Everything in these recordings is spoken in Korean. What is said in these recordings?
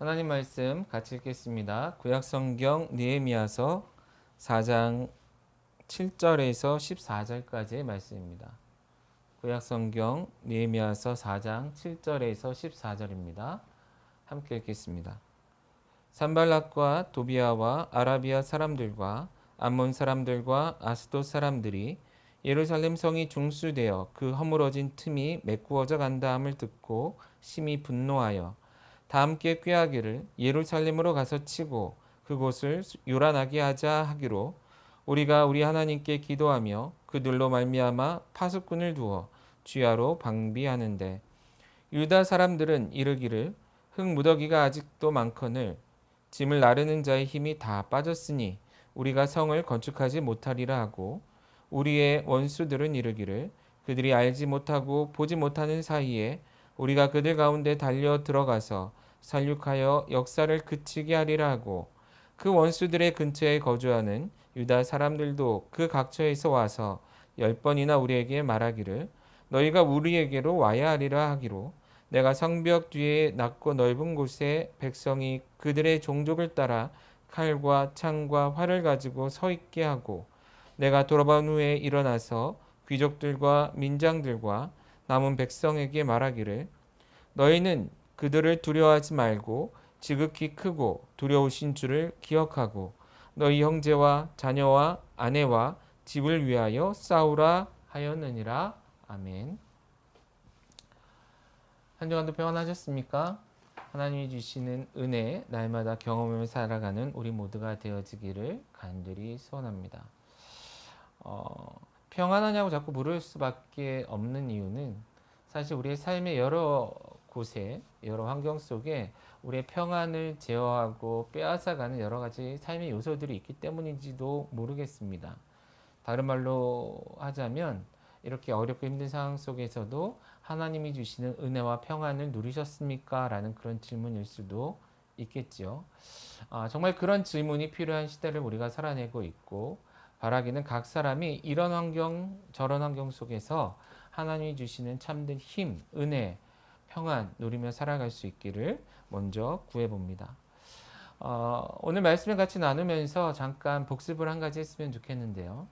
하나님 말씀 같이 읽겠습니다. 구약성경 느헤미야서 4장 7절에서 14절까지의 말씀입니다. 구약성경 느헤미야서 4장 7절에서 14절입니다. 함께 읽겠습니다. 산발락과 도비아와 아라비아 사람들과 암몬 사람들과 아스돗 사람들이 예루살렘 성이 중수되어 그 허물어진 틈이 메꾸어져 간다함을 듣고 심히 분노하여 다 함께 꾀하기를 예루살렘으로 가서 치고 그곳을 요란하게 하자 하기로 우리가 우리 하나님께 기도하며 그들로 말미암아 파수꾼을 두어 주야로 방비하는데 유다 사람들은 이르기를 흙 무더기가 아직도 많거늘 짐을 나르는 자의 힘이 다 빠졌으니 우리가 성을 건축하지 못하리라 하고 우리의 원수들은 이르기를 그들이 알지 못하고 보지 못하는 사이에 우리가 그들 가운데 달려 들어가서 살육하여 역사를 그치게 하리라 하고 그 원수들의 근처에 거주하는 유다 사람들도 그 각처에서 와서 10번이나 우리에게 말하기를 너희가 우리에게로 와야 하리라 하기로 내가 성벽 뒤에 낮고 넓은 곳에 백성이 그들의 종족을 따라 칼과 창과 활을 가지고 서 있게 하고 내가 돌아본 후에 일어나서 귀족들과 민장들과 남은 백성에게 말하기를 너희는 그들을 두려워하지 말고 지극히 크고 두려우신 줄을 기억하고 너희 형제와 자녀와 아내와 집을 위하여 싸우라 하였느니라. 아멘. 한 주간도 평안하셨습니까? 하나님이 주시는 은혜 날마다 경험하며 살아가는 우리 모두가 되어지기를 간절히 소원합니다. 평안하냐고 자꾸 물을 수밖에 없는 이유는 사실 우리의 삶의 여러 곳에 여러 환경 속에 우리의 평안을 제어하고 빼앗아가는 여러 가지 삶의 요소들이 있기 때문인지도 모르겠습니다. 다른 말로 하자면 이렇게 어렵고 힘든 상황 속에서도 하나님이 주시는 은혜와 평안을 누리셨습니까? 라는 그런 질문일 수도 있겠죠. 정말 그런 질문이 필요한 시대를 우리가 살아내고 있고 바라기는 각 사람이 이런 환경 저런 환경 속에서 하나님이 주시는 참된 힘, 은혜, 평안 누리며 살아갈 수 있기를 먼저 구해봅니다. 오늘 말씀을 같이 나누면서 잠깐 복습을 한 가지 했으면 좋겠는데요.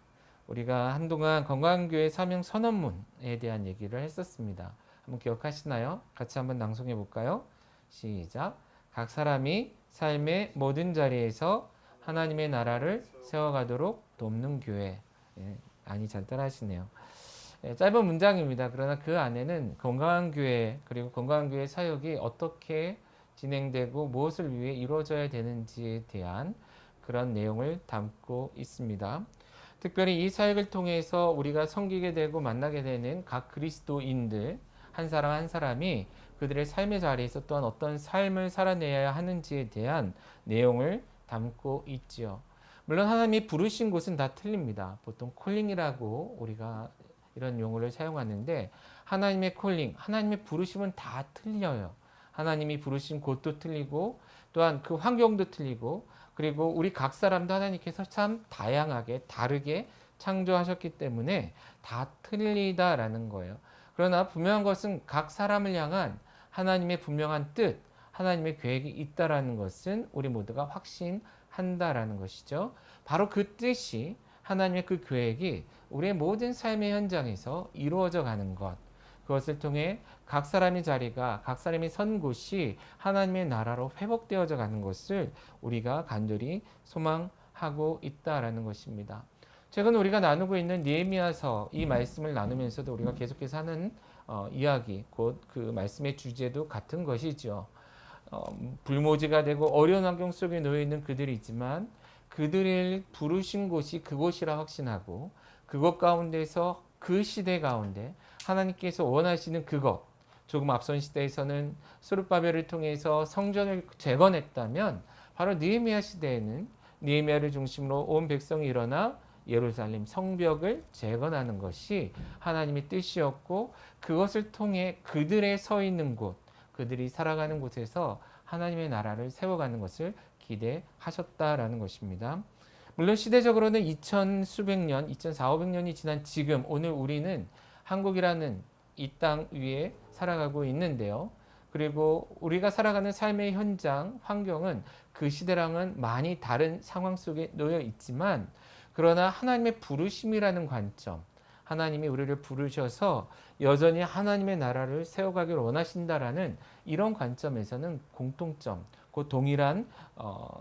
우리가 한동안 건강교회 사명 선언문에 대한 얘기를 했었습니다. 한번 기억하시나요? 같이 한번 낭송해 볼까요? 시작. 각 사람이 삶의 모든 자리에서 하나님의 나라를 세워가도록 돕는 교회. 많이 잘 따라하시네요. 짧은 문장입니다. 그러나 그 안에는 건강한 교회 그리고 건강한 교회 사역이 어떻게 진행되고 무엇을 위해 이루어져야 되는지에 대한 그런 내용을 담고 있습니다. 특별히 이 사역을 통해서 우리가 섬기게 되고 만나게 되는 각 그리스도인들 한 사람 한 사람이 그들의 삶의 자리에서 또한 어떤 삶을 살아내야 하는지에 대한 내용을 담고 있지요. 물론 하나님이 부르신 곳은 다 틀립니다. 보통 콜링이라고 우리가 이런 용어를 사용하는데 하나님의 콜링, 하나님의 부르심은 다 틀려요. 하나님이 부르신 곳도 틀리고 또한 그 환경도 틀리고 그리고 우리 각 사람도 하나님께서 참 다양하게 다르게 창조하셨기 때문에 다 틀리다라는 거예요. 그러나 분명한 것은 각 사람을 향한 하나님의 분명한 뜻, 하나님의 계획이 있다라는 것은 우리 모두가 확신한다라는 것이죠. 바로 그 뜻이 하나님의 그 계획이 우리의 모든 삶의 현장에서 이루어져 가는 것. 그것을 통해 각 사람의 자리가 각 사람이 선 곳이 하나님의 나라로 회복되어져 가는 것을 우리가 간절히 소망하고 있다라는 것입니다. 최근 우리가 나누고 있는 느헤미야서 이 말씀을 나누면서도 우리가 계속해서 하는 이야기 곧 그 말씀의 주제도 같은 것이죠. 불모지가 되고 어려운 환경 속에 놓여 있는 그들이 있지만 그들을 부르신 곳이 그곳이라 확신하고 그곳 가운데서 그 시대 가운데 하나님께서 원하시는 그것 조금 앞선 시대에서는 스룹바벨을 통해서 성전을 재건했다면 바로 느헤미야 시대에는 느헤미야를 중심으로 온 백성이 일어나 예루살렘 성벽을 재건하는 것이 하나님의 뜻이었고 그것을 통해 그들의 서 있는 곳 그들이 살아가는 곳에서 하나님의 나라를 세워가는 것을 기대하셨다라는 것입니다. 물론 시대적으로는 2000 수백 년, 2400년이 지난 지금 오늘 우리는 한국이라는 이 땅 위에 살아가고 있는데요. 그리고 우리가 살아가는 삶의 현장, 환경은 그 시대랑은 많이 다른 상황 속에 놓여 있지만, 그러나 하나님의 부르심이라는 관점, 하나님이 우리를 부르셔서 여전히 하나님의 나라를 세워가길 원하신다라는 이런 관점에서는 공통점, 그 동일한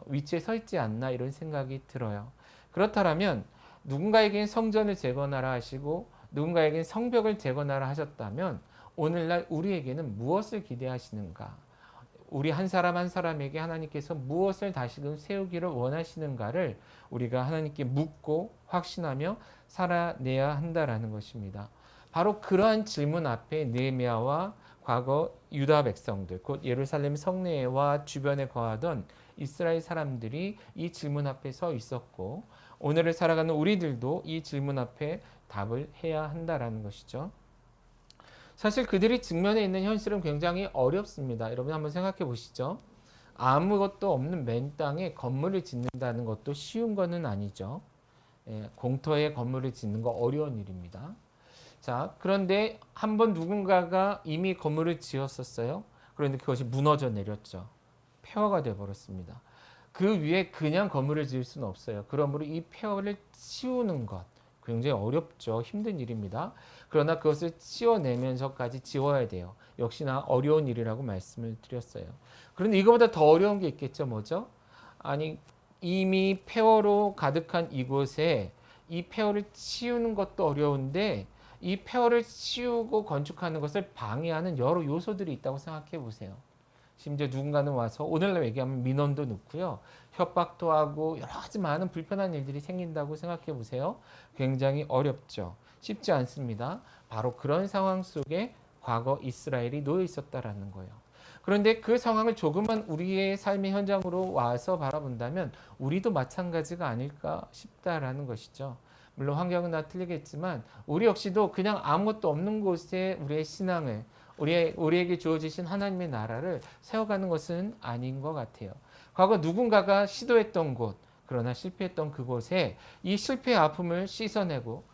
위치에 서 있지 않나 이런 생각이 들어요. 그렇다면 누군가에겐 성전을 재건하라 하시고 누군가에겐 성벽을 재건하라 하셨다면 오늘날 우리에게는 무엇을 기대하시는가? 우리 한 사람 한 사람에게 하나님께서 무엇을 다시금 세우기를 원하시는가를 우리가 하나님께 묻고 확신하며 살아내야 한다라는 것입니다. 바로 그러한 질문 앞에 느헤미야와 과거 유다 백성들, 곧 예루살렘 성내와 주변에 거하던 이스라엘 사람들이 이 질문 앞에 서 있었고, 오늘을 살아가는 우리들도 이 질문 앞에 답을 해야 한다라는 것이죠. 사실 그들이 직면해 있는 현실은 굉장히 어렵습니다. 여러분 한번 생각해 보시죠. 아무것도 없는 맨 땅에 건물을 짓는다는 것도 쉬운 것은 아니죠. 공터에 건물을 짓는 거 어려운 일입니다. 자, 그런데 한번 누군가가 이미 건물을 지었었어요. 그런데 그것이 무너져 내렸죠. 폐허가 되어 버렸습니다. 그 위에 그냥 건물을 지을 수는 없어요. 그러므로 이 폐허를 치우는 것 굉장히 어렵죠. 힘든 일입니다. 그러나 그것을 치워내면서까지 지워야 돼요. 역시나 어려운 일이라고 말씀을 드렸어요. 그런데 이거보다 더 어려운 게 있겠죠. 뭐죠? 아니, 이미 폐허로 가득한 이곳에 이 폐허를 치우는 것도 어려운데 이 폐허를 치우고 건축하는 것을 방해하는 여러 요소들이 있다고 생각해 보세요. 심지어 누군가는 와서 오늘날 얘기하면 민원도 넣고요. 협박도 하고 여러 가지 많은 불편한 일들이 생긴다고 생각해 보세요. 굉장히 어렵죠. 쉽지 않습니다. 바로 그런 상황 속에 과거 이스라엘이 놓여 있었다라는 거예요. 그런데 그 상황을 조금만 우리의 삶의 현장으로 와서 바라본다면 우리도 마찬가지가 아닐까 싶다라는 것이죠. 물론 환경은 다 틀리겠지만 우리 역시도 그냥 아무것도 없는 곳에 우리의 신앙을 우리에게 주어지신 하나님의 나라를 세워가는 것은 아닌 것 같아요. 과거 누군가가 시도했던 곳, 그러나 실패했던 그곳에 이 실패의 아픔을 씻어내고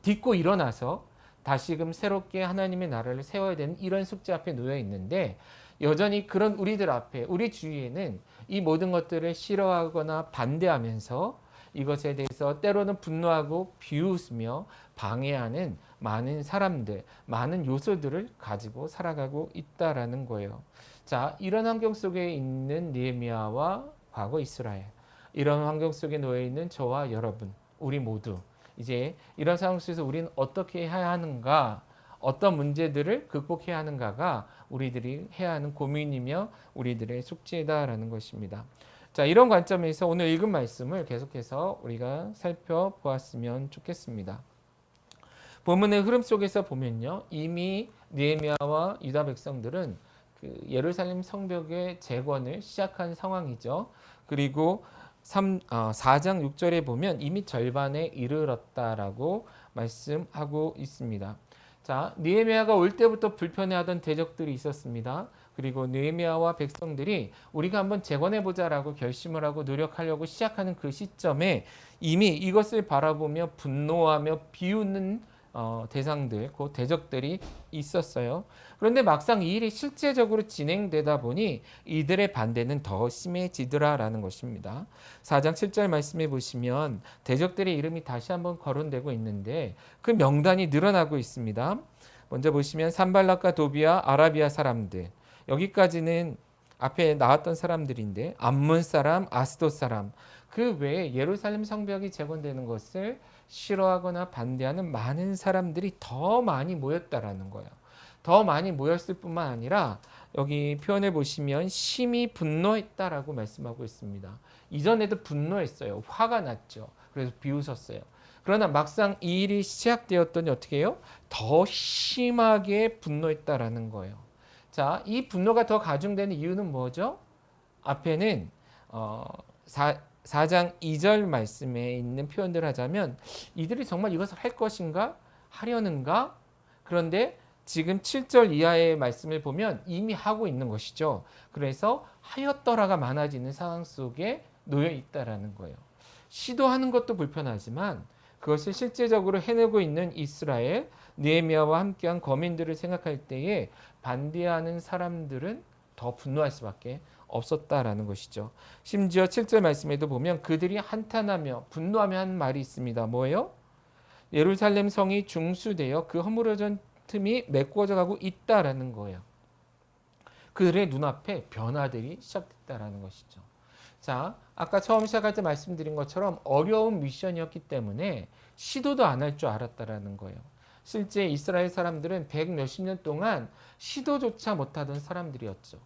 딛고 일어나서 다시금 새롭게 하나님의 나라를 세워야 되는 이런 숙제 앞에 놓여 있는데, 여전히 그런 우리들 앞에 우리 주위에는 이 모든 것들을 싫어하거나 반대하면서 이것에 대해서 때로는 분노하고 비웃으며 방해하는 많은 사람들, 많은 요소들을 가지고 살아가고 있다라는 거예요. 자, 이런 환경 속에 있는 느헤미야와 과거 이스라엘, 이런 환경 속에 놓여 있는 저와 여러분, 우리 모두 이제 이런 상황 속에서 우리는 어떻게 해야 하는가, 어떤 문제들을 극복해야 하는가가 우리들이 해야 하는 고민이며 우리들의 숙제다라는 것입니다. 자, 이런 관점에서 오늘 읽은 말씀을 계속해서 우리가 살펴보았으면 좋겠습니다. 본문의 흐름 속에서 보면요, 이미 느헤미야와 유다 백성들은 그 예루살렘 성벽의 재건을 시작한 상황이죠. 그리고 4장 6절에 보면 이미 절반에 이르렀다라고 말씀하고 있습니다. 자, 느헤미야가 올 때부터 불편해하던 대적들이 있었습니다. 그리고 느헤미야와 백성들이 우리가 한번 재건해 보자라고 결심을 하고 노력하려고 시작하는 그 시점에 이미 이것을 바라보며 분노하며 비웃는 대상들, 그 대적들이 있었어요. 그런데 막상 이 일이 실제적으로 진행되다 보니 이들의 반대는 더 심해지더라라는 것입니다. 4장 7절 말씀해 보시면 대적들의 이름이 다시 한번 거론되고 있는데 그 명단이 늘어나고 있습니다. 먼저 보시면 산발락과 도비아, 아라비아 사람들, 여기까지는 앞에 나왔던 사람들인데 암몬 사람, 아스돗 사람, 그 외에 예루살렘 성벽이 재건되는 것을 싫어하거나 반대하는 많은 사람들이 더 많이 모였다라는 거예요. 더 많이 모였을 뿐만 아니라 여기 표현을 보시면 심히 분노했다라고 말씀하고 있습니다. 이전에도 분노했어요. 화가 났죠. 그래서 비웃었어요. 그러나 막상 이 일이 시작되었더니 어떻게 해요? 더 심하게 분노했다라는 거예요. 자, 이 분노가 더 가중되는 이유는 뭐죠? 앞에는 4장 2절 말씀에 있는 표현들을 하자면 이들이 정말 이것을 할 것인가? 하려는가? 그런데 지금 7절 이하의 말씀을 보면 이미 하고 있는 것이죠. 그래서 하였더라가 많아지는 상황 속에 놓여 있다라는 거예요. 시도하는 것도 불편하지만 그것을 실제적으로 해내고 있는 이스라엘, 느헤미야와 함께한 거민들을 생각할 때에 반대하는 사람들은 더 분노할 수밖에 없었다라는 것이죠. 심지어 7절 말씀에도 보면 그들이 한탄하며 분노하며 한 말이 있습니다. 뭐예요? 예루살렘 성이 중수되어 그 허물어진 틈이 메꾸어져 가고 있다라는 거예요. 그들의 눈앞에 변화들이 시작됐다라는 것이죠. 자, 아까 처음 시작할 때 말씀드린 것처럼 어려운 미션이었기 때문에 시도도 안 할 줄 알았다라는 거예요. 실제 이스라엘 사람들은 100 몇십 년 동안 시도조차 못하던 사람들이었죠.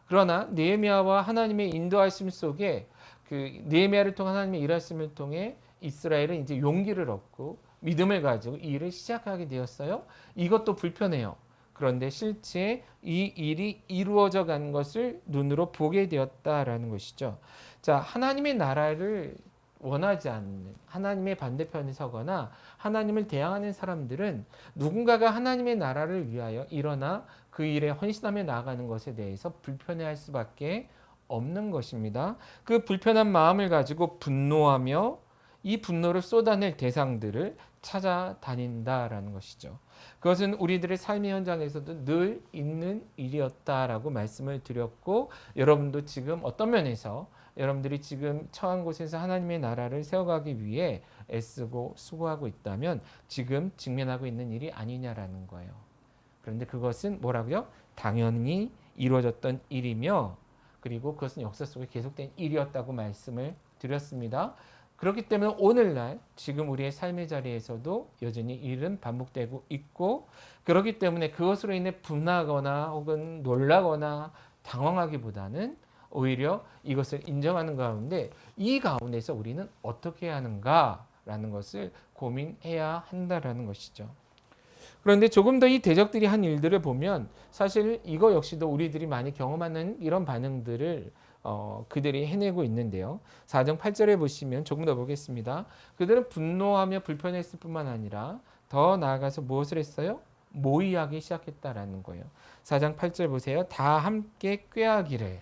그러나 느헤미야와 하나님의 인도하심 속에 그 느헤미야를 통한 하나님의 일하심을 통해 이스라엘은 이제 용기를 얻고 믿음을 가지고 이 일을 시작하게 되었어요. 이것도 불편해요. 그런데 실제 이 일이 이루어져 간 것을 눈으로 보게 되었다라는 것이죠. 자, 하나님의 나라를 원하지 않는 하나님의 반대편에 서거나 하나님을 대항하는 사람들은 누군가가 하나님의 나라를 위하여 일어나 그 일에 헌신하며 나아가는 것에 대해서 불편해할 수밖에 없는 것입니다. 그 불편한 마음을 가지고 분노하며 이 분노를 쏟아낼 대상들을 찾아다닌다라는 것이죠. 그것은 우리들의 삶의 현장에서도 늘 있는 일이었다라고 말씀을 드렸고, 여러분도 지금 어떤 면에서 여러분들이 지금 처한 곳에서 하나님의 나라를 세워가기 위해 애쓰고 수고하고 있다면 지금 직면하고 있는 일이 아니냐라는 거예요. 그런데 그것은 뭐라고요? 당연히 이루어졌던 일이며, 그리고 그것은 역사 속에 계속된 일이었다고 말씀을 드렸습니다. 그렇기 때문에 오늘날 지금 우리의 삶의 자리에서도 여전히 일은 반복되고 있고, 그렇기 때문에 그것으로 인해 분하거나 혹은 놀라거나 당황하기보다는 오히려 이것을 인정하는 가운데 이 가운데서 우리는 어떻게 해야 하는가라는 것을 고민해야 한다라는 것이죠. 그런데 조금 더 이 대적들이 한 일들을 보면 사실 이거 역시도 우리들이 많이 경험하는 이런 반응들을 그들이 해내고 있는데요. 4장 8절에 보시면 조금 더 보겠습니다. 그들은 분노하며 불편했을 뿐만 아니라 더 나아가서 무엇을 했어요? 모의하기 시작했다라는 거예요. 4장 8절 보세요. 다 함께 꾀하기를.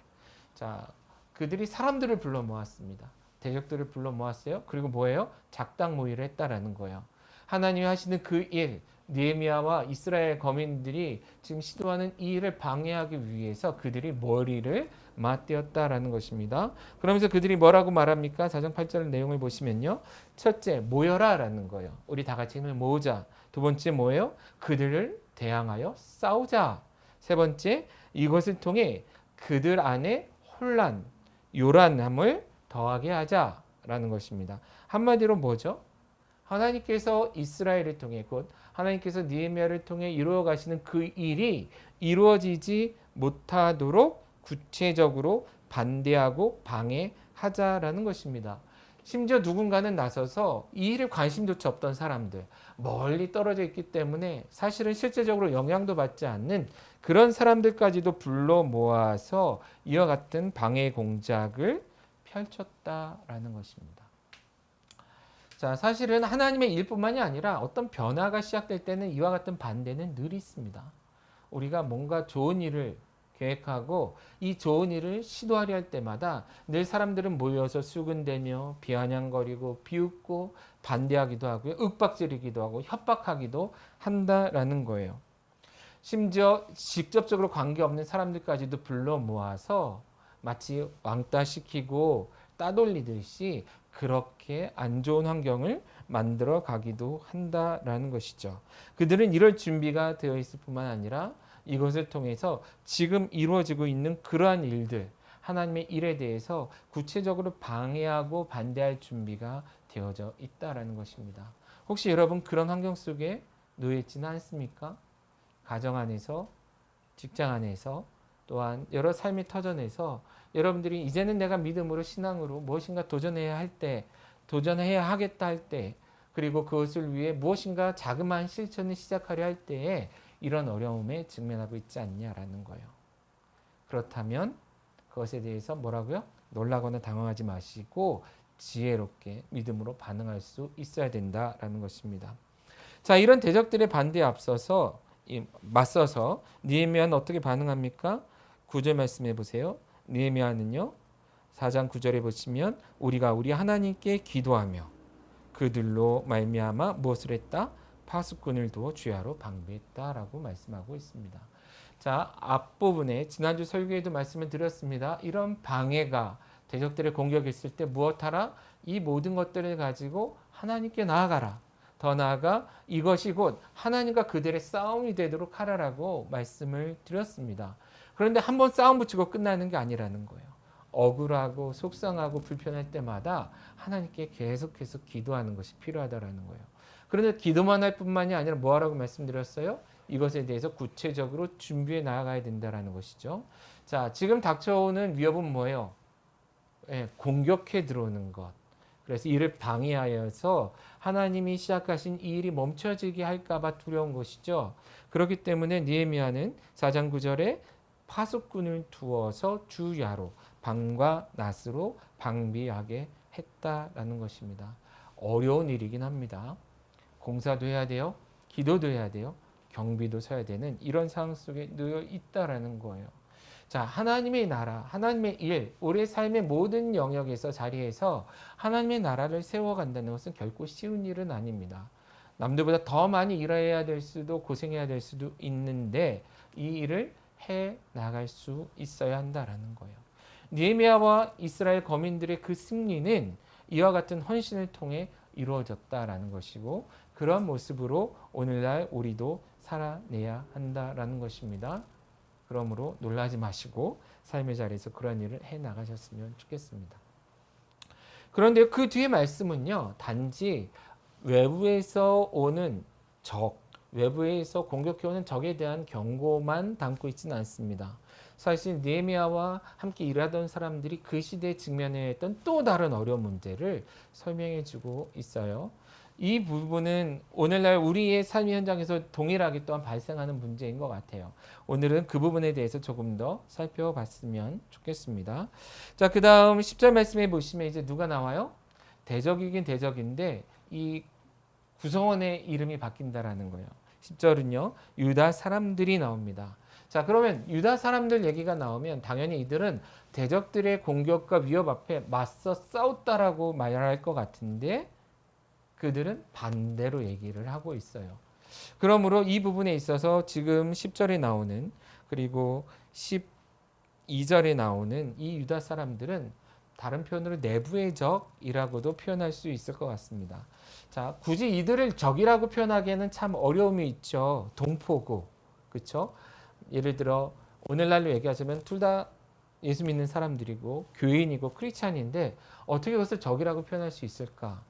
자, 그들이 사람들을 불러 모았습니다. 대적들을 불러 모았어요. 그리고 뭐예요? 작당 모의를 했다라는 거예요. 하나님이 하시는 그 일, 느헤미야와 이스라엘 거민들이 지금 시도하는 이 일을 방해하기 위해서 그들이 머리를 맞대었다라는 것입니다. 그러면서 그들이 뭐라고 말합니까? 4장 8절 내용을 보시면요. 첫째, 모여라라는 거예요. 우리 다 같이 힘을 모으자. 두 번째 뭐예요? 그들을 대항하여 싸우자. 세 번째, 이것을 통해 그들 안에 혼란, 요란함을 더하게 하자라는 것입니다. 한마디로 뭐죠? 하나님께서 이스라엘을 통해 곧 하나님께서 느헤미야를 통해 이루어 가시는 그 일이 이루어지지 못하도록 구체적으로 반대하고 방해하자라는 것입니다. 심지어 누군가는 나서서 이 일에 관심조차 없던 사람들, 멀리 떨어져 있기 때문에 사실은 실제적으로 영향도 받지 않는 그런 사람들까지도 불러 모아서 이와 같은 방해 공작을 펼쳤다라는 것입니다. 자, 사실은 하나님의 일뿐만이 아니라 어떤 변화가 시작될 때는 이와 같은 반대는 늘 있습니다. 우리가 뭔가 좋은 일을 계획하고 이 좋은 일을 시도하려 할 때마다 늘 사람들은 모여서 수군대며 비아냥거리고 비웃고 반대하기도 하고요. 윽박지르기도 하고 협박하기도 한다라는 거예요. 심지어 직접적으로 관계없는 사람들까지도 불러 모아서 마치 왕따시키고 따돌리듯이 그렇게 안 좋은 환경을 만들어 가기도 한다라는 것이죠. 그들은 이럴 준비가 되어 있을 뿐만 아니라 이것을 통해서 지금 이루어지고 있는 그러한 일들, 하나님의 일에 대해서 구체적으로 방해하고 반대할 준비가 되어져 있다라는 것입니다. 혹시 여러분 그런 환경 속에 놓여 있지는 않습니까? 가정 안에서, 직장 안에서, 또한 여러 삶의 터전에서 여러분들이 이제는 내가 믿음으로 신앙으로 무엇인가 도전해야 할 때, 도전해야 하겠다 할 때, 그리고 그것을 위해 무엇인가 자그마한 실천을 시작하려 할 때에 이런 어려움에 직면하고 있지 않냐라는 거예요. 그렇다면 그것에 대해서 뭐라고요? 놀라거나 당황하지 마시고 지혜롭게 믿음으로 반응할 수 있어야 된다라는 것입니다. 자, 이런 대적들의 반대에 맞서서 느헤미야는 어떻게 반응합니까? 9절 말씀해 보세요. 느헤미야는요. 4장 9절에 보시면 우리가 우리 하나님께 기도하며 그들로 말미암아 무엇을 했다? 파수꾼을 두어 주야로 방비했다라고 말씀하고 있습니다. 자, 앞부분에 지난주 설교에도 말씀을 드렸습니다. 이런 방해가 대적들의 공격이 있을 때 무엇하라? 이 모든 것들을 가지고 하나님께 나아가라. 더 나아가 이것이 곧 하나님과 그들의 싸움이 되도록 하라라고 말씀을 드렸습니다. 그런데 한번 싸움 붙이고 끝나는 게 아니라는 거예요. 억울하고 속상하고 불편할 때마다 하나님께 계속해서 기도하는 것이 필요하다라는 거예요. 그런데 기도만 할 뿐만이 아니라 뭐 하라고 말씀드렸어요? 이것에 대해서 구체적으로 준비해 나아가야 된다라는 것이죠. 자, 지금 닥쳐오는 위협은 뭐예요? 공격해 들어오는 것. 그래서 이를 방해하여서 하나님이 시작하신 이 일이 멈춰지게 할까봐 두려운 것이죠. 그렇기 때문에 느헤미야는 4장 9절에 파수꾼을 두어서 주야로 밤과 낮으로 방비하게 했다라는 것입니다. 어려운 일이긴 합니다. 공사도 해야 돼요. 기도도 해야 돼요. 경비도 서야 되는 이런 상황 속에 놓여 있다라는 거예요. 자, 하나님의 나라, 하나님의 일, 우리의 삶의 모든 영역에서 자리에서 하나님의 나라를 세워간다는 것은 결코 쉬운 일은 아닙니다. 남들보다 더 많이 일해야 될 수도 고생해야 될 수도 있는데 이 일을 해 나갈 수 있어야 한다라는 거예요. 느헤미야와 이스라엘 거민들의 그 승리는 이와 같은 헌신을 통해 이루어졌다라는 것이고 그런 모습으로 오늘날 우리도 살아내야 한다라는 것입니다. 그러므로 놀라지 마시고 삶의 자리에서 그런 일을 해 나가셨으면 좋겠습니다. 그런데 그 뒤에 말씀은요. 단지 외부에서 오는 적, 외부에서 공격해오는 적에 대한 경고만 담고 있지는 않습니다. 사실 느헤미야와 함께 일하던 사람들이 그 시대에 직면했던 또 다른 어려운 문제를 설명해 주고 있어요. 이 부분은 오늘날 우리의 삶의 현장에서 동일하게 또한 발생하는 문제인 것 같아요. 오늘은 그 부분에 대해서 조금 더 살펴봤으면 좋겠습니다. 자, 그 다음 10절 말씀에 보시면 이제 누가 나와요? 대적이긴 대적인데 이 구성원의 이름이 바뀐다라는 거예요. 10절은요. 유다 사람들이 나옵니다. 자, 그러면 유다 사람들 얘기가 나오면 당연히 이들은 대적들의 공격과 위협 앞에 맞서 싸웠다라고 말할 것 같은데 그들은 반대로 얘기를 하고 있어요. 그러므로 이 부분에 있어서 지금 10절에 나오는 그리고 12절에 나오는 이 유다 사람들은 다른 표현으로 내부의 적이라고도 표현할 수 있을 것 같습니다. 자, 굳이 이들을 적이라고 표현하기에는 참 어려움이 있죠. 동포고, 그렇죠? 예를 들어 오늘날로 얘기하자면 둘 다 예수 믿는 사람들이고 교인이고 크리스찬인데 어떻게 그것을 적이라고 표현할 수 있을까?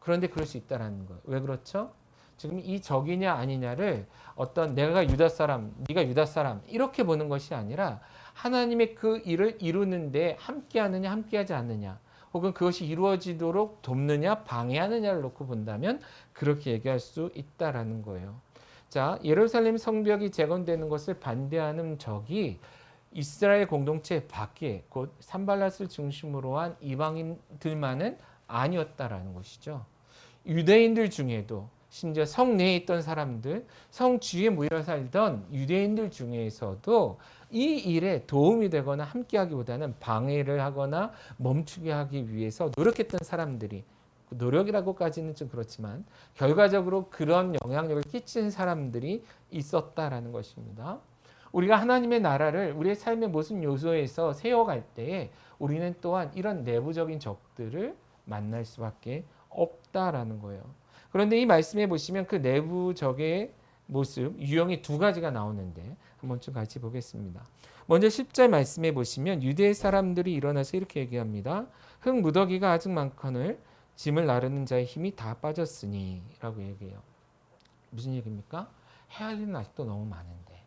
그런데 그럴 수 있다라는 거예요. 왜 그렇죠? 지금 이 적이냐 아니냐를 어떤 내가 유다 사람, 네가 유다 사람 이렇게 보는 것이 아니라 하나님의 그 일을 이루는데 함께하느냐 함께하지 않느냐 혹은 그것이 이루어지도록 돕느냐 방해하느냐를 놓고 본다면 그렇게 얘기할 수 있다라는 거예요. 자, 예루살렘 성벽이 재건되는 것을 반대하는 적이 이스라엘 공동체 밖에 곧 산발랏을 중심으로 한 이방인들만은 아니었다라는 것이죠. 유대인들 중에도 심지어 성 내에 있던 사람들, 성 주위에 모여 살던 유대인들 중에서도 이 일에 도움이 되거나 함께하기보다는 방해를 하거나 멈추게 하기 위해서 노력했던 사람들이 노력이라고까지는 좀 그렇지만 결과적으로 그런 영향력을 끼친 사람들이 있었다라는 것입니다. 우리가 하나님의 나라를 우리의 삶의 모든 요소에서 세워갈 때에 우리는 또한 이런 내부적인 적들을 만날 수밖에 없다라는 거예요. 그런데 이 말씀에 보시면 그 내부적의 모습, 유형이 두 가지가 나오는데 한번 좀 같이 보겠습니다. 먼저 10절 말씀에 보시면 유대 사람들이 일어나서 이렇게 얘기합니다. 흙 무더기가 아직 많거늘 짐을 나르는 자의 힘이 다 빠졌으니 라고 얘기해요. 무슨 얘기입니까? 해야 할 일은 아직도 너무 많은데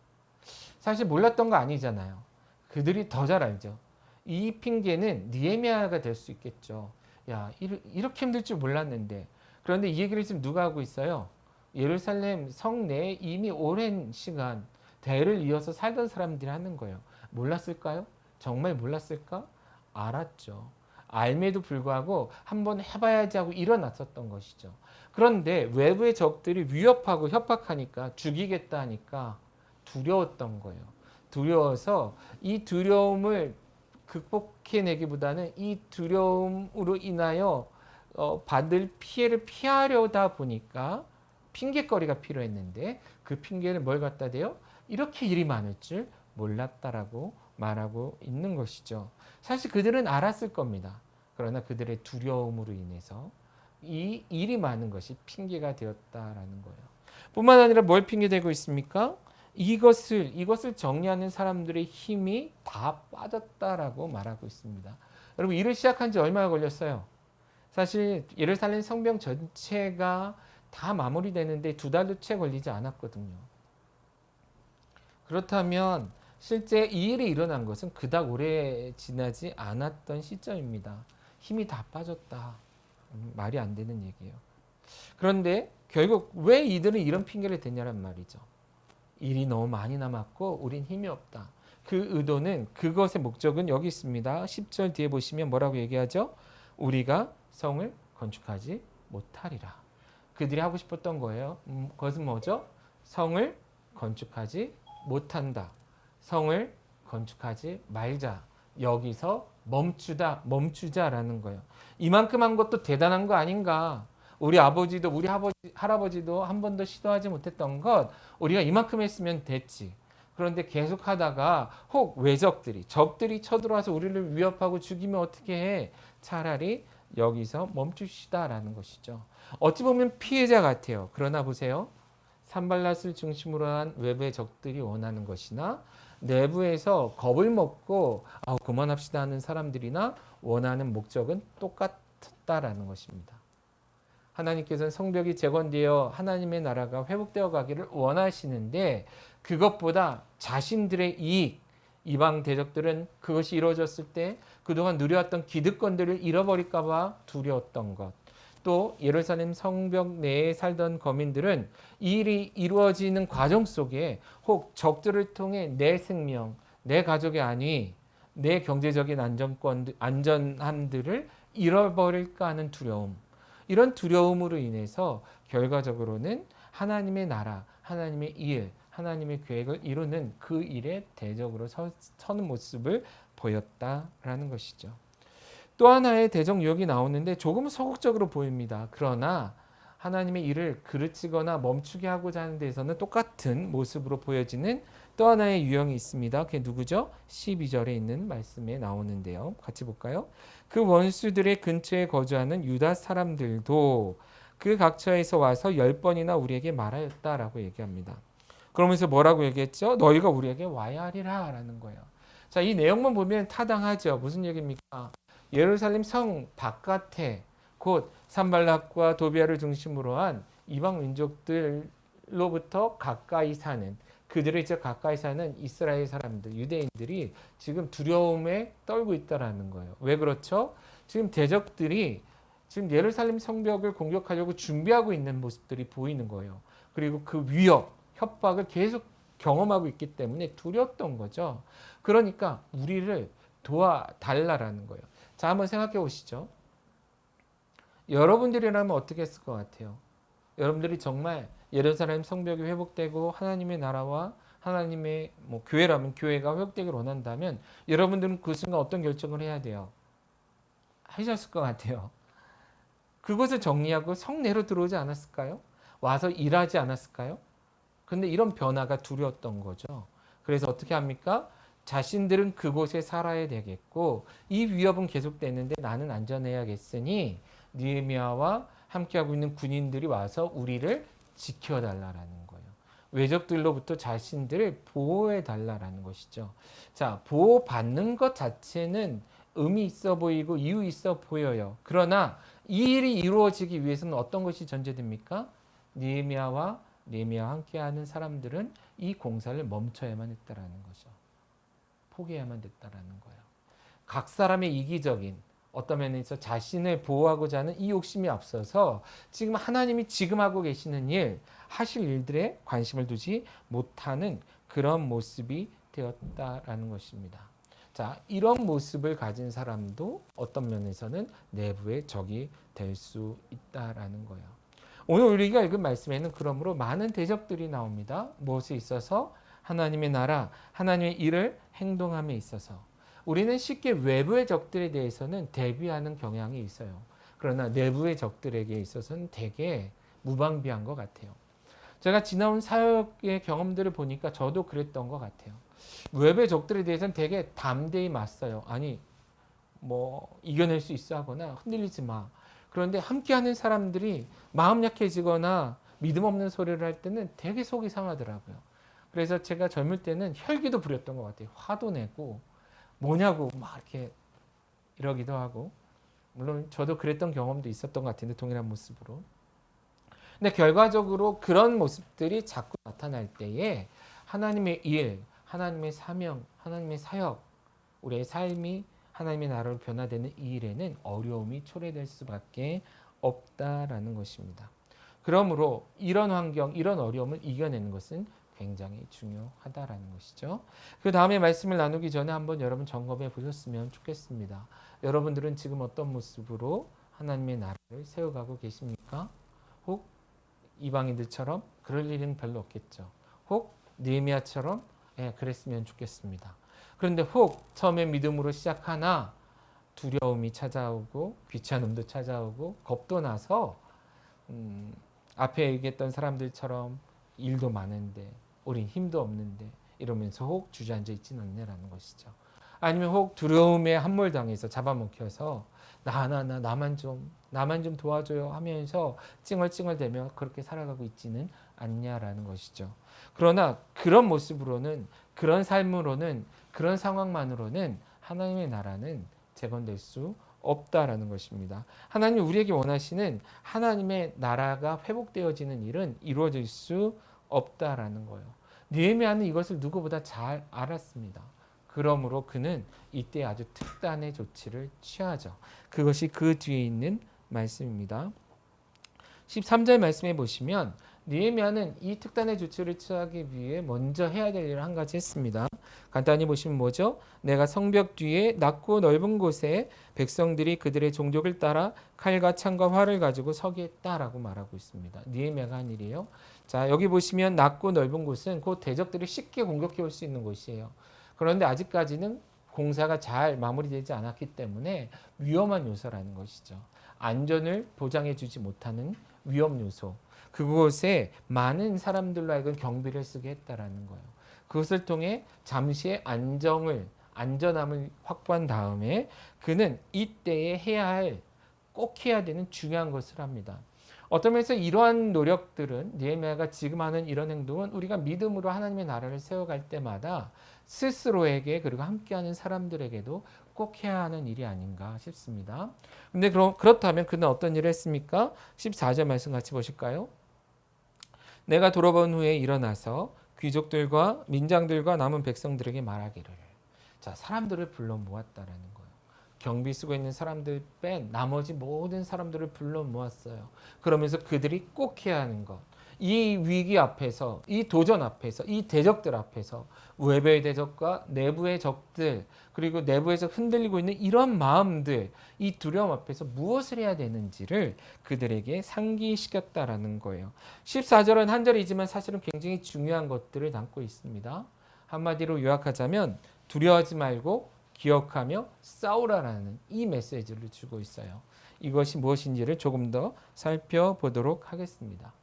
사실 몰랐던 거 아니잖아요. 그들이 더 잘 알죠. 이 핑계는 느헤미야가 될 수 있겠죠. 야, 이렇게 힘들 줄 몰랐는데. 그런데 이 얘기를 지금 누가 하고 있어요? 예루살렘 성 내에 이미 오랜 시간 대를 이어서 살던 사람들이 하는 거예요. 몰랐을까요? 정말 몰랐을까? 알았죠. 알매도 불구하고 한번 해봐야지 하고 일어났었던 것이죠. 그런데 외부의 적들이 위협하고 협박하니까 죽이겠다 하니까 두려웠던 거예요. 두려워서 이 두려움을 극복해내기보다는 이 두려움으로 인하여 받을 피해를 피하려다 보니까 핑계거리가 필요했는데 그 핑계를 뭘 갖다 대요? 이렇게 일이 많을 줄 몰랐다라고 말하고 있는 것이죠. 사실 그들은 알았을 겁니다. 그러나 그들의 두려움으로 인해서 이 일이 많은 것이 핑계가 되었다라는 거예요. 뿐만 아니라 뭘 핑계대고 있습니까? 이것을 정리하는 사람들의 힘이 다 빠졌다라고 말하고 있습니다. 여러분, 일을 시작한 지 얼마나 걸렸어요? 사실 예루살렘 성벽 전체가 다 마무리되는데 2달도 채 걸리지 않았거든요. 그렇다면 실제 이 일이 일어난 것은 그닥 오래 지나지 않았던 시점입니다. 힘이 다 빠졌다. 말이 안 되는 얘기예요. 그런데 결국 왜 이들은 이런 핑계를 대냐란 말이죠. 일이 너무 많이 남았고 우린 힘이 없다. 그 의도는, 그것의 목적은 여기 있습니다. 10절 뒤에 보시면 뭐라고 얘기하죠? 우리가 성을 건축하지 못하리라. 그들이 하고 싶었던 거예요. 그것은 뭐죠? 성을 건축하지 못한다. 성을 건축하지 말자. 여기서 멈추자라는 거예요. 이만큼 한 것도 대단한 거 아닌가? 우리 아버지도 우리 할아버지도 한 번도 시도하지 못했던 것 우리가 이만큼 했으면 됐지. 그런데 계속 하다가 혹 적들이 쳐들어와서 우리를 위협하고 죽이면 어떻게 해? 차라리 여기서 멈추시다라는 것이죠. 어찌 보면 피해자 같아요. 그러나 보세요. 산발랏을 중심으로 한 외부의 적들이 원하는 것이나 내부에서 겁을 먹고 그만합시다 하는 사람들이나 원하는 목적은 똑같다라는 것입니다. 하나님께서는 성벽이 재건되어 하나님의 나라가 회복되어 가기를 원하시는데 그것보다 자신들의 이익, 이방 대적들은 그것이 이루어졌을 때 그동안 누려왔던 기득권들을 잃어버릴까 봐 두려웠던 것. 또 예루살렘 성벽 내에 살던 거민들은 이 일이 이루어지는 과정 속에 혹 적들을 통해 내 생명, 내 가족의 안위, 내 경제적인 안전함들을 잃어버릴까 하는 두려움. 이런 두려움으로 인해서 결과적으로는 하나님의 나라, 하나님의 일, 하나님의 계획을 이루는 그 일에 대적으로 서는 모습을 보였다라는 것이죠. 또 하나의 대적 유혹이 나오는데 조금 소극적으로 보입니다. 그러나 하나님의 일을 그르치거나 멈추게 하고자 하는 데에서는 똑같은 모습으로 보여지는 또 하나의 유형이 있습니다. 그게 누구죠? 12절에 있는 말씀에 나오는데요. 같이 볼까요? 그 원수들의 근처에 거주하는 유다 사람들도 그 각처에서 와서 10번이나 우리에게 말하였다라고 얘기합니다. 그러면서 뭐라고 얘기했죠? 너희가 우리에게 와야 하리라 라는 거예요. 자, 이 내용만 보면 타당하죠. 무슨 얘기입니까? 예루살렘 성 바깥에 곧 산발락과 도비아를 중심으로 한 이방 민족들로부터 가까이 사는, 그들의 이제 가까이 사는 이스라엘 사람들, 유대인들이 지금 두려움에 떨고 있다라는 거예요. 왜 그렇죠? 지금 대적들이 지금 예루살렘 성벽을 공격하려고 준비하고 있는 모습들이 보이는 거예요. 그리고 그 위협, 협박을 계속 경험하고 있기 때문에 두렵던 거죠. 그러니까 우리를 도와달라라는 거예요. 자, 한번 생각해 보시죠. 여러분들이라면 어떻게 했을 것 같아요? 여러분들이 정말 예루살렘 성벽이 회복되고 하나님의 나라와 하나님의 교회라면 교회가 회복되기를 원한다면 여러분들은 그 순간 어떤 결정을 해야 돼요? 하셨을 것 같아요. 그것을 정리하고 성내로 들어오지 않았을까요? 와서 일하지 않았을까요? 근데 이런 변화가 두려웠던 거죠. 그래서 어떻게 합니까? 자신들은 그곳에 살아야 되겠고 이 위협은 계속되는데 나는 안전해야겠으니 느헤미야와 함께하고 있는 군인들이 와서 우리를 지켜달라라는 거예요. 외적들로부터 자신들을 보호해달라라는 것이죠. 자, 보호받는 것 자체는 의미 있어 보이고 이유 있어 보여요. 그러나 이 일이 이루어지기 위해서는 어떤 것이 전제됩니까? 느헤미야와 함께하는 사람들은 이 공사를 멈춰야만 했다라는 거죠. 포기해야만 됐다라는 거예요. 각 사람의 이기적인 어떤 면에서 자신을 보호하고자 하는 이 욕심이 앞서서 지금 하나님이 지금 하고 계시는 일, 하실 일들에 관심을 두지 못하는 그런 모습이 되었다라는 것입니다. 자, 이런 모습을 가진 사람도 어떤 면에서는 내부의 적이 될 수 있다라는 거예요. 오늘 우리가 읽은 말씀에는 그러므로 많은 대적들이 나옵니다. 무엇에 있어서? 하나님의 나라, 하나님의 일을 행동함에 있어서. 우리는 쉽게 외부의 적들에 대해서는 대비하는 경향이 있어요. 그러나 내부의 적들에게 있어서는 되게 무방비한 것 같아요. 제가 지나온 사역의 경험들을 보니까 저도 그랬던 것 같아요. 외부의 적들에 대해서는 되게 담대히 맞서요. 아니 뭐 이겨낼 수 있어 하거나 흔들리지 마. 그런데 함께하는 사람들이 마음 약해지거나 믿음 없는 소리를 할 때는 되게 속이 상하더라고요. 그래서 제가 젊을 때는 혈기도 부렸던 것 같아요. 화도 내고 뭐냐고 막 이렇게 이러기도 하고, 물론 저도 그랬던 경험도 있었던 것 같은데 동일한 모습으로. 근데 결과적으로 그런 모습들이 자꾸 나타날 때에 하나님의 일, 하나님의 사명, 하나님의 사역, 우리의 삶이 하나님의 나라로 변화되는 이 일에는 어려움이 초래될 수밖에 없다라는 것입니다. 그러므로 이런 환경, 이런 어려움을 이겨내는 것은 굉장히 중요하다라는 것이죠. 그 다음에 말씀을 나누기 전에 한번 여러분 점검해 보셨으면 좋겠습니다. 여러분들은 지금 어떤 모습으로 하나님의 나라를 세워가고 계십니까? 혹 이방인들처럼 그럴 일은 별로 없겠죠. 혹 느헤미야처럼 그랬으면 좋겠습니다. 그런데 혹 처음에 믿음으로 시작하나 두려움이 찾아오고 귀찮음도 찾아오고 겁도 나서 앞에 얘기했던 사람들처럼 일도 많은데 우린 힘도 없는데 이러면서 혹 주저앉아 있지는 않네라는 것이죠. 아니면 혹 두려움에 함몰당해서 잡아먹혀서 나만 좀 도와줘요 하면서 찡얼찡얼대며 그렇게 살아가고 있지는 않냐라는 것이죠. 그러나 그런 모습으로는, 그런 삶으로는, 그런 상황만으로는 하나님의 나라는 재건될 수 없다라는 것입니다. 하나님 우리에게 원하시는 하나님의 나라가 회복되어지는 일은 이루어질 수 없다라는 거예요. 느헤미야는 이것을 누구보다 잘 알았습니다. 그러므로 그는 이때 아주 특단의 조치를 취하죠. 그것이 그 뒤에 있는 말씀입니다. 13절 말씀해 보시면 느헤미야는 이 특단의 조치를 취하기 위해 먼저 해야 될 일을 한 가지 했습니다. 간단히 보시면 뭐죠? 내가 성벽 뒤에 낮고 넓은 곳에 백성들이 그들의 종족을 따라 칼과 창과 활을 가지고 서겠다라고 말하고 있습니다. 느헤미야가 한 일이에요. 자, 여기 보시면 낮고 넓은 곳은 곧 대적들이 쉽게 공격해 올 수 있는 곳이에요. 그런데 아직까지는 공사가 잘 마무리되지 않았기 때문에 위험한 요소라는 것이죠. 안전을 보장해 주지 못하는 위험 요소. 그곳에 많은 사람들로 하여금 경비를 쓰게 했다라는 거예요. 그것을 통해 잠시의 안전함을 확보한 다음에 그는 이때에 꼭 해야 되는 중요한 것을 합니다. 어떤 면에서 이러한 노력들은, 느헤미야가 지금 하는 이런 행동은 우리가 믿음으로 하나님의 나라를 세워갈 때마다 스스로에게 그리고 함께하는 사람들에게도 꼭 해야 하는 일이 아닌가 싶습니다. 근데 그렇다면 그는 어떤 일을 했습니까? 14절 말씀 같이 보실까요? 내가 돌아본 후에 일어나서 귀족들과 민장들과 남은 백성들에게 말하기를. 자, 사람들을 불러 모았다라는 거예요. 경비 쓰고 있는 사람들 뺀 나머지 모든 사람들을 불러 모았어요. 그러면서 그들이 꼭 해야 하는 것. 이 위기 앞에서, 이 도전 앞에서, 이 대적들 앞에서 외부의 대적과 내부의 적들, 그리고 내부에서 흔들리고 있는 이런 마음들, 이 두려움 앞에서 무엇을 해야 되는지를 그들에게 상기시켰다라는 거예요. 14절은 한 절이지만 사실은 굉장히 중요한 것들을 담고 있습니다. 한마디로 요약하자면 두려워하지 말고 기억하며 싸우라라는 이 메시지를 주고 있어요. 이것이 무엇인지를 조금 더 살펴보도록 하겠습니다.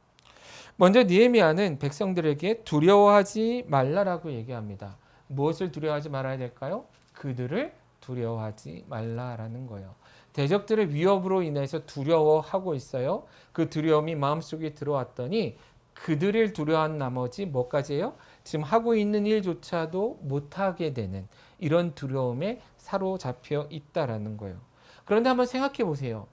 먼저 느헤미야는 백성들에게 두려워하지 말라라고 얘기합니다. 무엇을 두려워하지 말아야 될까요? 그들을 두려워하지 말라라는 거예요. 대적들의 위협으로 인해서 두려워하고 있어요. 그 두려움이 마음속에 들어왔더니 그들을 두려워한 나머지 뭐까지 해요? 지금 하고 있는 일조차도 못하게 되는 이런 두려움에 사로잡혀 있다라는 거예요. 그런데 한번 생각해 보세요.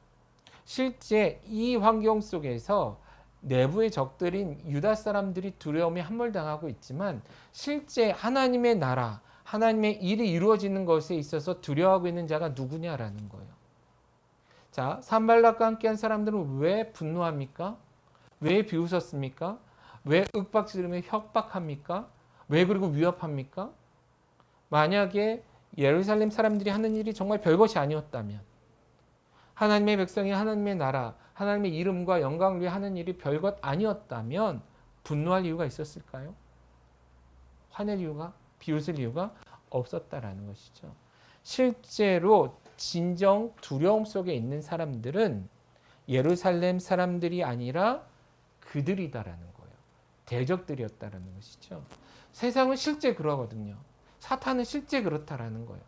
실제 이 환경 속에서 내부의 적들인 유다 사람들이 두려움에 함몰당하고 있지만 실제 하나님의 나라, 하나님의 일이 이루어지는 것에 있어서 두려워하고 있는 자가 누구냐라는 거예요. 자, 산발락과 함께한 사람들은 왜 분노합니까? 왜 비웃었습니까? 왜 윽박지르며 협박합니까? 왜 그리고 위협합니까? 만약에 예루살렘 사람들이 하는 일이 정말 별것이 아니었다면, 하나님의 백성이 하나님의 나라, 하나님의 이름과 영광을 위해 하는 일이 별것 아니었다면 분노할 이유가 있었을까요? 화낼 이유가, 비웃을 이유가 없었다라는 것이죠. 실제로 진정 두려움 속에 있는 사람들은 예루살렘 사람들이 아니라 그들이다라는 거예요. 대적들이었다라는 것이죠. 세상은 실제 그러거든요. 사탄은 실제 그렇다라는 거예요.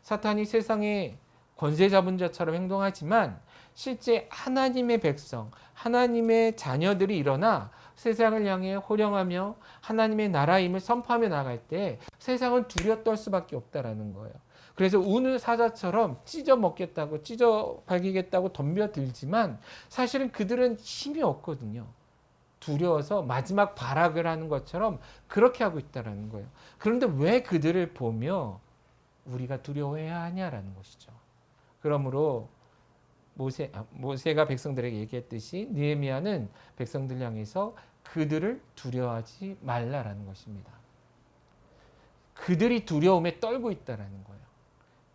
사탄이 세상의 권세 잡은 자처럼 행동하지만 실제 하나님의 백성, 하나님의 자녀들이 일어나 세상을 향해 호령하며 하나님의 나라임을 선포하며 나갈 때 세상은 두려 떨 수밖에 없다라는 거예요. 그래서 우는 사자처럼 찢어 먹겠다고 찢어 발기겠다고 덤벼들지만 사실은 그들은 힘이 없거든요. 두려워서 마지막 발악을 하는 것처럼 그렇게 하고 있다라는 거예요. 그런데 왜 그들을 보며 우리가 두려워해야 하냐라는 것이죠. 그러므로 모세가 백성들에게 얘기했듯이 느헤미야는 백성들 향해서 그들을 두려워하지 말라라는 것입니다. 그들이 두려움에 떨고 있다라는 거예요.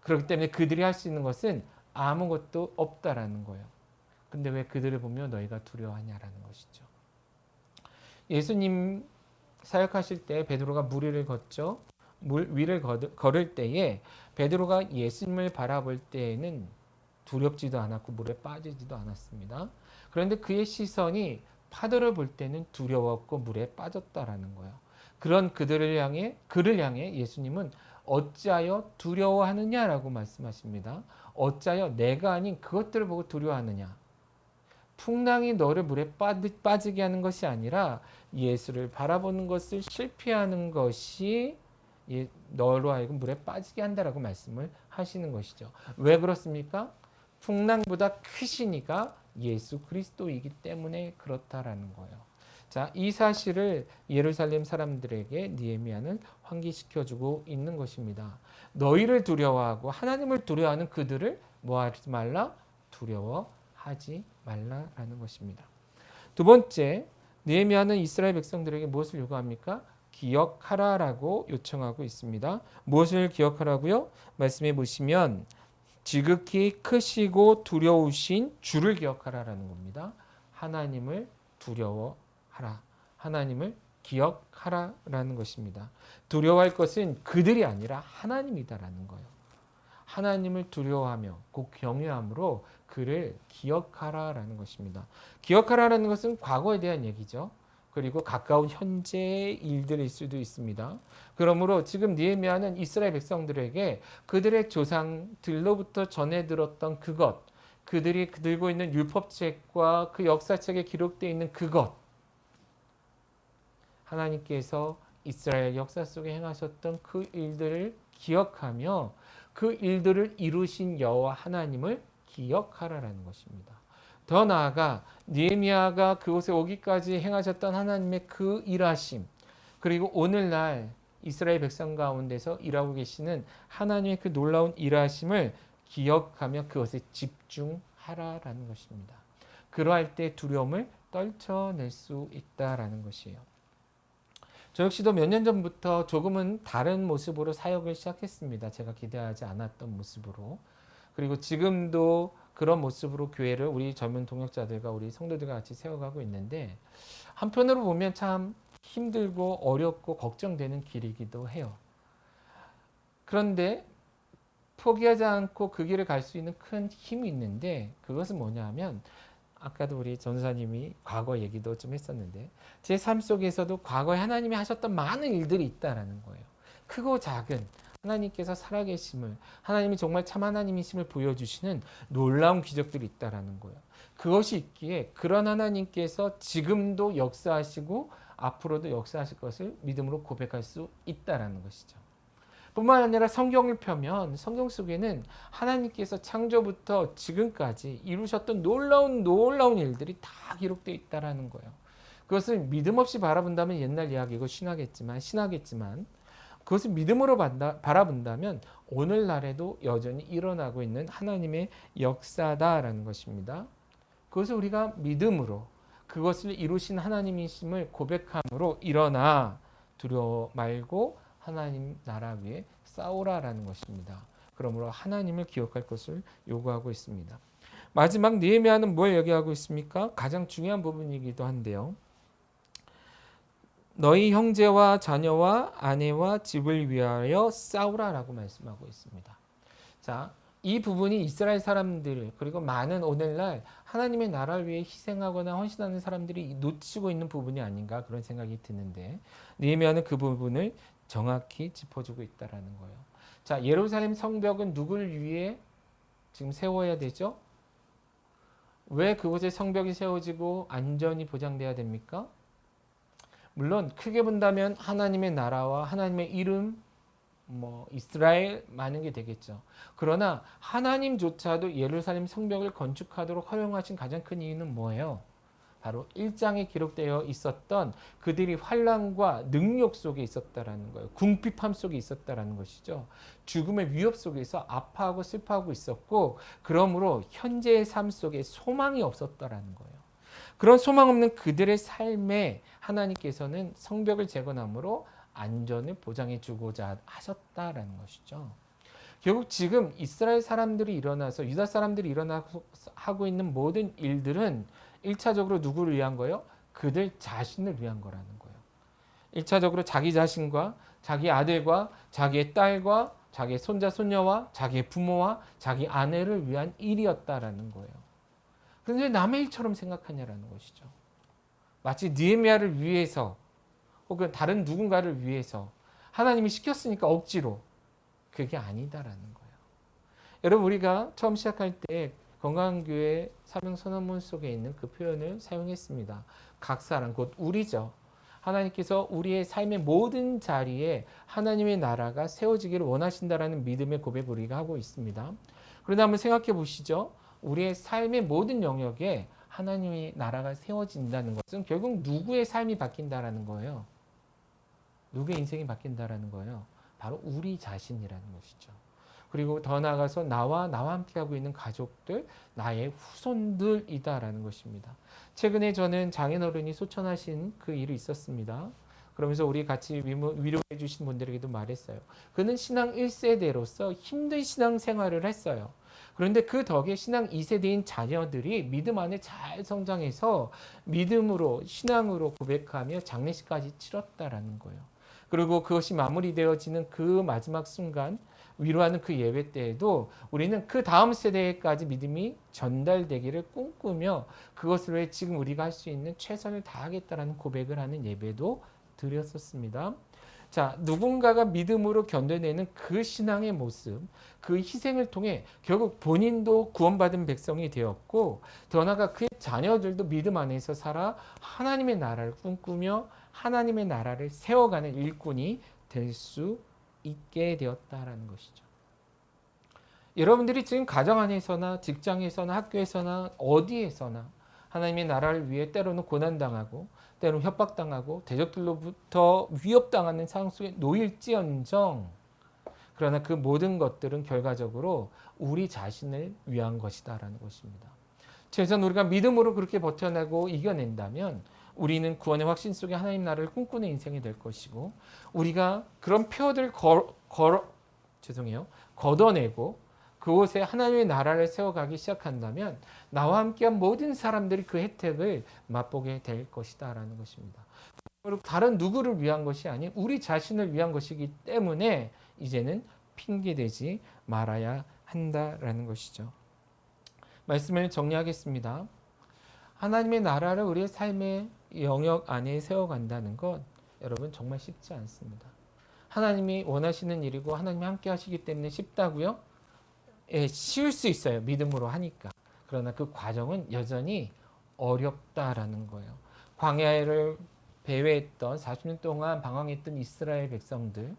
그렇기 때문에 그들이 할 수 있는 것은 아무것도 없다라는 거예요. 근데 왜 그들을 보며 너희가 두려워하냐라는 것이죠. 예수님 사역하실 때 베드로가 물 위를 걷죠. 물 위를 걸을 때에 베드로가 예수님을 바라볼 때에는 두렵지도 않았고 물에 빠지지도 않았습니다. 그런데 그의 시선이 파도를 볼 때는 두려웠고 물에 빠졌다라는 거예요. 그런 그를 향해 예수님은 어찌하여 두려워하느냐라고 말씀하십니다. 어찌하여 내가 아닌 그것들을 보고 두려워하느냐. 풍랑이 너를 물에 빠지게 하는 것이 아니라 예수를 바라보는 것을 실패하는 것이 너로 하여금 물에 빠지게 한다라고 말씀을 하시는 것이죠. 왜 그렇습니까? 풍랑보다 크시니까 예수 그리스도이기 때문에 그렇다라는 거예요. 자, 이 사실을 예루살렘 사람들에게 느헤미야는 환기시켜주고 있는 것입니다. 너희를 두려워하고 하나님을 두려워하는 그들을 뭐하지 말라? 두려워하지 말라라는 것입니다. 두 번째, 느헤미야는 이스라엘 백성들에게 무엇을 요구합니까? 기억하라라고 요청하고 있습니다. 무엇을 기억하라고요? 말씀해 보시면 지극히 크시고 두려우신 주를 기억하라라는 겁니다. 하나님을 두려워하라. 하나님을 기억하라라는 것입니다. 두려워할 것은 그들이 아니라 하나님이다라는 거예요. 하나님을 두려워하며 곧 경외함으로 그를 기억하라라는 것입니다. 기억하라라는 것은 과거에 대한 얘기죠. 그리고 가까운 현재의 일들일 수도 있습니다. 그러므로 지금 느헤미야는 이스라엘 백성들에게 그들의 조상들로부터 전해 들었던 그것, 그들이 들고 있는 율법책과 그 역사책에 기록되어 있는 그것, 하나님께서 이스라엘 역사 속에 행하셨던 그 일들을 기억하며 그 일들을 이루신 여호와 하나님을 기억하라라는 것입니다. 더 나아가 느헤미야가 그곳에 오기까지 행하셨던 하나님의 그 일하심, 그리고 오늘날 이스라엘 백성 가운데서 일하고 계시는 하나님의 그 놀라운 일하심을 기억하며 그것에 집중하라라는 것입니다. 그러할 때 두려움을 떨쳐낼 수 있다라는 것이에요. 저 역시도 몇 년 전부터 조금은 다른 모습으로 사역을 시작했습니다. 제가 기대하지 않았던 모습으로. 그리고 지금도 그런 모습으로 교회를 우리 젊은 동역자들과 우리 성도들과 같이 세워가고 있는데 한편으로 보면 참 힘들고 어렵고 걱정되는 길이기도 해요. 그런데 포기하지 않고 그 길을 갈 수 있는 큰 힘이 있는데 그것은 뭐냐 하면 아까도 우리 전사님이 과거 얘기도 좀 했었는데 제 삶 속에서도 과거에 하나님이 하셨던 많은 일들이 있다라는 거예요. 크고 작은 하나님께서 살아계심을, 하나님이 정말 참 하나님이심을 보여주시는 놀라운 기적들이 있다라는 거예요. 그것이 있기에 그런 하나님께서 지금도 역사하시고 앞으로도 역사하실 것을 믿음으로 고백할 수 있다라는 것이죠. 뿐만 아니라 성경을 펴면 성경 속에는 하나님께서 창조부터 지금까지 이루셨던 놀라운 일들이 다 기록되어 있다라는 거예요. 그것을 믿음 없이 바라본다면 옛날 이야기고 신하겠지만 그것을 믿음으로 바라본다면 오늘날에도 여전히 일어나고 있는 하나님의 역사다라는 것입니다. 그것을 우리가 믿음으로 그것을 이루신 하나님이심을 고백함으로 일어나 두려워 말고 하나님 나라 위에 싸우라라는 것입니다. 그러므로 하나님을 기억할 것을 요구하고 있습니다. 마지막 느헤미야는 뭘 얘기하고 있습니까? 가장 중요한 부분이기도 한데요. 너희 형제와 자녀와 아내와 집을 위하여 싸우라라고 말씀하고 있습니다. 자, 이 부분이 이스라엘 사람들 그리고 많은 오늘날 하나님의 나라를 위해 희생하거나 헌신하는 사람들이 놓치고 있는 부분이 아닌가 그런 생각이 드는데 느헤미야는 그 부분을 정확히 짚어주고 있다라는 거예요. 자, 예루살렘 성벽은 누구를 위해 지금 세워야 되죠? 왜 그곳에 성벽이 세워지고 안전이 보장돼야 됩니까? 물론 크게 본다면 하나님의 나라와 하나님의 이름 이스라엘 많은 게 되겠죠. 그러나 하나님조차도 예루살렘 성벽을 건축하도록 허용하신 가장 큰 이유는 뭐예요? 바로 1장에 기록되어 있었던 그들이 환난과 능력 속에 있었다라는 거예요. 궁핍함 속에 있었다라는 것이죠. 죽음의 위협 속에서 아파하고 슬퍼하고 있었고 그러므로 현재의 삶 속에 소망이 없었다라는 거예요. 그런 소망 없는 그들의 삶에 하나님께서는 성벽을 재건함으로 안전을 보장해 주고자 하셨다라는 것이죠. 결국 지금 이스라엘 사람들이 일어나서 유다 사람들이 일어나서 하고 있는 모든 일들은 1차적으로 누구를 위한 거예요? 그들 자신을 위한 거라는 거예요. 1차적으로 자기 자신과 자기 아들과 자기의 딸과 자기의 손자 손녀와 자기의 부모와 자기 아내를 위한 일이었다라는 거예요. 그런데 남의 일처럼 생각하냐라는 것이죠. 마치 느헤미야를 위해서 혹은 다른 누군가를 위해서 하나님이 시켰으니까 억지로 그게 아니다라는 거예요. 여러분 우리가 처음 시작할 때 건강한 교회 사명 선언문 속에 있는 그 표현을 사용했습니다. 각 사람 곧 우리죠. 하나님께서 우리의 삶의 모든 자리에 하나님의 나라가 세워지기를 원하신다라는 믿음의 고백을 우리가 하고 있습니다. 그런데 한번 생각해 보시죠. 우리의 삶의 모든 영역에 하나님의 나라가 세워진다는 것은 결국 누구의 삶이 바뀐다라는 거예요. 누구의 인생이 바뀐다라는 거예요. 바로 우리 자신이라는 것이죠. 그리고 더 나아가서 나와 함께하고 있는 가족들, 나의 후손들이다라는 것입니다. 최근에 저는 장인어른이 소천하신 그 일이 있었습니다. 그러면서 우리 같이 위로해 주신 분들에게도 말했어요. 그는 신앙 1세대로서 힘든 신앙 생활을 했어요. 그런데 그 덕에 신앙 2세대인 자녀들이 믿음 안에 잘 성장해서 믿음으로 신앙으로 고백하며 장례식까지 치렀다라는 거예요. 그리고 그것이 마무리되어지는 그 마지막 순간 위로하는 그 예배 때에도 우리는 그 다음 세대까지 믿음이 전달되기를 꿈꾸며 그것을 위해 지금 우리가 할 수 있는 최선을 다하겠다라는 고백을 하는 예배도 드렸었습니다. 자, 누군가가 믿음으로 견뎌내는 그 신앙의 모습, 그 희생을 통해 결국 본인도 구원받은 백성이 되었고 더 나아가 그의 자녀들도 믿음 안에서 살아 하나님의 나라를 꿈꾸며 하나님의 나라를 세워가는 일꾼이 될 수 있게 되었다라는 것이죠. 여러분들이 지금 가정 안에서나 직장에서나 학교에서나 어디에서나 하나님의 나라를 위해 때로는 고난당하고 때로는 협박당하고 대적들로부터 위협당하는 상황 속에 놓일지언정 그러나 그 모든 것들은 결과적으로 우리 자신을 위한 것이다라는 것입니다. 최소한 우리가 믿음으로 그렇게 버텨내고 이겨낸다면 우리는 구원의 확신 속에 하나님 나라를 꿈꾸는 인생이 될 것이고 우리가 그런 표들을 걷어내고 그곳에 하나님의 나라를 세워가기 시작한다면 나와 함께한 모든 사람들이 그 혜택을 맛보게 될 것이다라는 것입니다. 그리고 다른 누구를 위한 것이 아닌 우리 자신을 위한 것이기 때문에 이제는 핑계대지 말아야 한다라는 것이죠. 말씀을 정리하겠습니다. 하나님의 나라를 우리의 삶의 영역 안에 세워간다는 것 여러분 정말 쉽지 않습니다. 하나님이 원하시는 일이고 하나님이 함께 하시기 때문에 쉽다고요? 예, 쉬울 수 있어요. 믿음으로 하니까. 그러나 그 과정은 여전히 어렵다라는 거예요. 광야를 배회했던 40년 동안 방황했던 이스라엘 백성들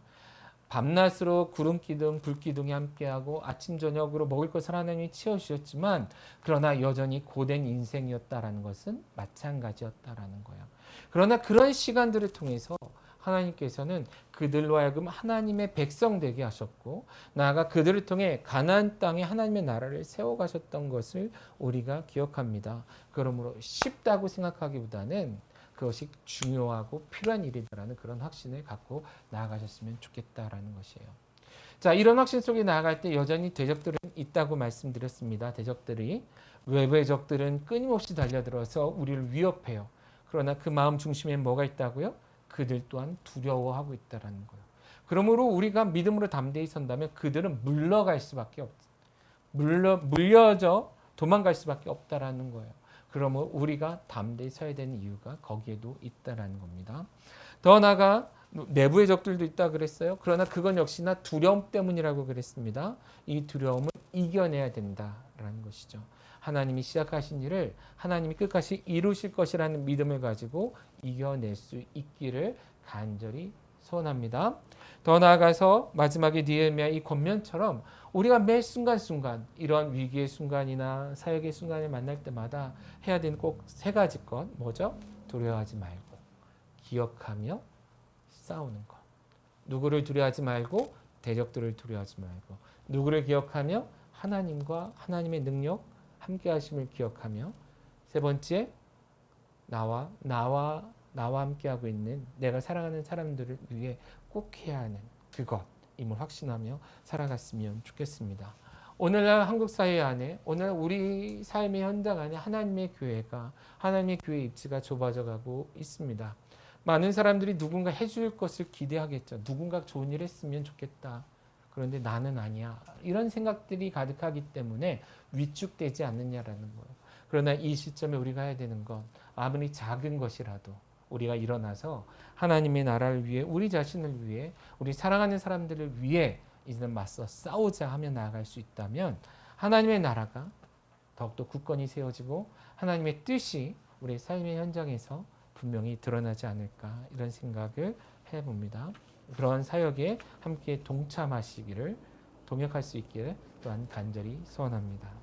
밤낮으로 구름 기둥, 불 기둥이 함께하고 아침 저녁으로 먹을 것을 하나님이 채워주셨지만 그러나 여전히 고된 인생이었다라는 것은 마찬가지였다라는 거예요. 그러나 그런 시간들을 통해서 하나님께서는 그들로 하여금 하나님의 백성 되게 하셨고 나아가 그들을 통해 가나안 땅에 하나님의 나라를 세워가셨던 것을 우리가 기억합니다. 그러므로 쉽다고 생각하기보다는 그것이 중요하고 필요한 일이다라는 그런 확신을 갖고 나아가셨으면 좋겠다라는 것이에요. 자, 이런 확신 속에 나아갈 때 여전히 대적들은 있다고 말씀드렸습니다. 대적들이 외부의 적들은 끊임없이 달려들어서 우리를 위협해요. 그러나 그 마음 중심에 뭐가 있다고요? 그들 또한 두려워하고 있다라는 거예요. 그러므로 우리가 믿음으로 담대히 선다면 그들은 물러갈 수밖에 없어요. 물려져 도망갈 수밖에 없다라는 거예요. 그러면 우리가 담대히 서야 되는 이유가 거기에도 있다라는 겁니다. 더 나아가 내부의 적들도 있다 그랬어요. 그러나 그건 역시나 두려움 때문이라고 그랬습니다. 이 두려움을 이겨내야 된다라는 것이죠. 하나님이 시작하신 일을 하나님이 끝까지 이루실 것이라는 믿음을 가지고 이겨낼 수 있기를 간절히 소원합니다. 더 나아가서 마지막에 느헤미야 이 권면처럼 우리가 매 순간순간 이런 위기의 순간이나 사역의 순간을 만날 때마다 해야 되는 꼭 세 가지 것 뭐죠? 두려워하지 말고 기억하며 싸우는 것. 누구를 두려워하지 말고 대적들을 두려워하지 말고 누구를 기억하며 하나님과 하나님의 능력 함께 하심을 기억하며 세 번째 나와 함께하고 있는 내가 사랑하는 사람들을 위해 꼭 해야 하는 그것임을 확신하며 살아갔으면 좋겠습니다. 오늘날 한국 사회 안에 오늘 우리 삶의 현장 안에 하나님의 교회 입지가 좁아져 가고 있습니다. 많은 사람들이 누군가 해줄 것을 기대하겠죠. 누군가 좋은 일 했으면 좋겠다. 그런데 나는 아니야. 이런 생각들이 가득하기 때문에 위축되지 않느냐라는 거예요. 그러나 이 시점에 우리가 해야 되는 건 아무리 작은 것이라도 우리가 일어나서 하나님의 나라를 위해 우리 자신을 위해 우리 사랑하는 사람들을 위해 이제는 맞서 싸우자 하며 나아갈 수 있다면 하나님의 나라가 더욱더 굳건히 세워지고 하나님의 뜻이 우리 삶의 현장에서 분명히 드러나지 않을까 이런 생각을 해봅니다. 그런 사역에 함께 동참하시기를 동역할 수 있기를 또한 간절히 소원합니다.